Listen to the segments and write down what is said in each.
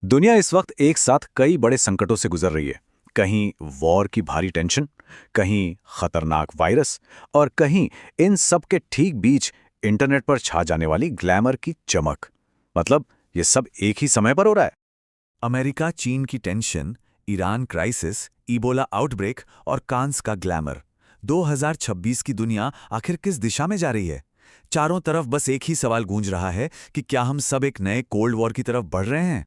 दुनिया इस वक्त एक साथ कई बड़े संकटों से गुजर रही है। कहीं वॉर की भारी टेंशन, कहीं खतरनाक वायरस और कहीं इन सब के ठीक बीच इंटरनेट पर छा जाने वाली ग्लैमर की चमक। मतलब ये सब एक ही समय पर हो रहा है। अमेरिका चीन की tension, Iran crisis, Ebola outbreak और कांस का ग्लैमर। 2026 की दुनिया आखिर किस दिशा में जा रही है? चारों तरफ बस एक ही सवाल गूंज रहा है कि क्या हम सब एक नए कोल्ड वॉर की तरफ बढ़ रहे हैं?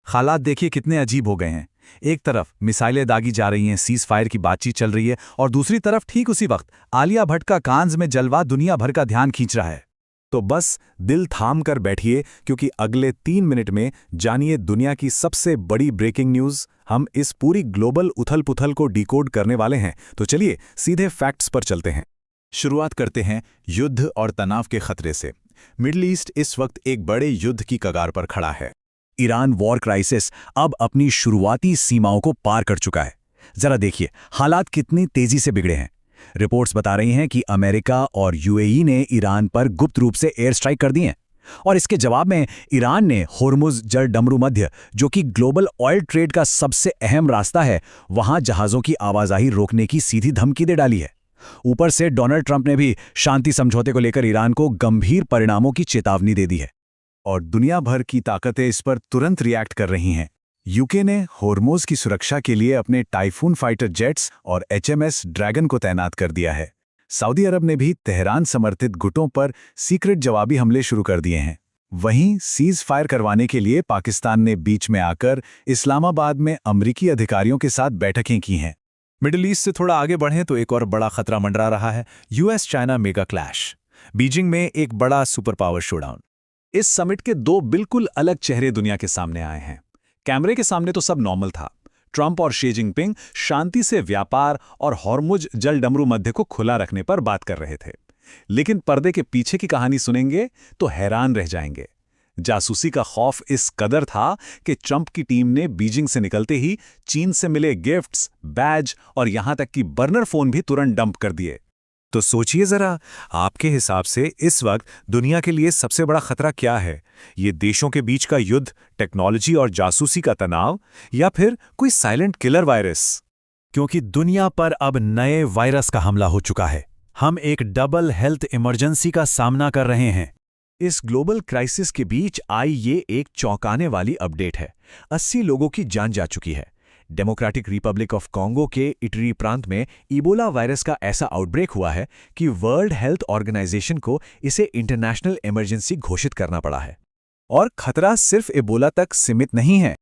हालात देखिए कितने अजीब हो गए हैं। एक तरफ मिसाइलें दागी जा रही हैं, सीज फायर की बातचीत चल रही है, और दूसरी तरफ ठीक उसी वक्त आलिया भट्ट का कांज में जलवा दुनिया भर का ध्यान खींच रहा है। तो बस दिल थाम कर बैठिए, क्योंकि अगले 3 मिनट में जानिए दुनिया की सबसे बड़ी ब्रेकिंग न्यूज़। हम इस पूरी ग्लोबल उथल पुथल को डिकोड करने वाले हैं। तो चलिए सीधे फैक्ट्स पर चलते हैं। शुरुआत करते हैं युद्ध और तनाव के खतरे से। मिडल ईस्ट इस वक्त एक बड़े युद्ध की कगार पर खड़ा है। ईरान वॉर क्राइसिस अब अपनी शुरुआती सीमाओं को पार कर चुका है। जरा देखिए हालात कितनी तेजी से बिगड़े हैं। रिपोर्ट्स बता रही हैं कि अमेरिका और यूएई ने ईरान पर गुप्त रूप से एयर स्ट्राइक कर दी है, और इसके जवाब में ईरान ने होर्मुज जल डमरू मध्य, जो कि ग्लोबल ऑयल ट्रेड का सबसे अहम रास्ता है, वहां जहाजों की आवाजाही रोकने की सीधी धमकी दे डाली है। ऊपर से डोनाल्ड ट्रंप ने भी शांति समझौते को लेकर ईरान को गंभीर परिणामों की चेतावनी दे दी है, और दुनिया भर की ताकतें इस पर तुरंत रिएक्ट कर रही हैं। यूके ने होर्मुज की सुरक्षा के लिए अपने टाइफून फाइटर जेट्स और एचएमएस ड्रैगन को तैनात कर दिया है। सऊदी अरब ने भी तेहरान समर्थित गुटों पर सीक्रेट जवाबी हमले शुरू कर दिए हैं। वहीं सीज फायर करवाने के लिए पाकिस्तान ने बीच में आकर इस्लामाबाद में अमरीकी अधिकारियों के साथ बैठकें की हैं। मिडिल ईस्ट से थोड़ा आगे बढ़ें तो एक और बड़ा खतरा मंडरा रहा है, US China mega clash. Beijing में एक बड़ा सुपर पावर शोडाउन। इस समिट के दो बिल्कुल अलग चेहरे दुनिया के सामने आए हैं। कैमरे के सामने तो सब नॉर्मल था। ट्रंप और शी जिनपिंग शांति से व्यापार और हॉर्मुज जल डमरू मध्य को खुला रखने पर बात कर रहे थे। लेकिन पर्दे के पीछे की कहानी सुनेंगे तो हैरान रह जाएंगे। जासूसी का खौफ इस कदर था कि ट्रंप की टीम ने बीजिंग से निकलते ही चीन से मिले गिफ्ट्स, बैज और यहां तक कि बर्नर फोन भी तुरंत डंप कर दिए। तो सोचिए जरा, आपके हिसाब से इस वक्त दुनिया के लिए सबसे बड़ा खतरा क्या है? ये देशों के बीच का युद्ध, टेक्नोलॉजी और जासूसी का तनाव, या फिर कोई साइलेंट किलर वायरस? क्योंकि दुनिया पर अब नए वायरस का हमला हो चुका है। हम एक डबल हेल्थ इमरजेंसी का सामना कर रहे हैं। इस ग्लोबल क्राइसिस के बीच आई ये एक चौंकाने वाली अपडेट है। 80 लोगों की जान जा चुकी है। डेमोक्रेटिक रिपब्लिक ऑफ कॉन्गो के इटरी प्रांत में इबोला वायरस का ऐसा आउटब्रेक हुआ है कि वर्ल्ड हेल्थ ऑर्गेनाइजेशन को इसे इंटरनेशनल इमरजेंसी घोषित करना पड़ा है। और खतरा सिर्फ इबोला तक सीमित नहीं है।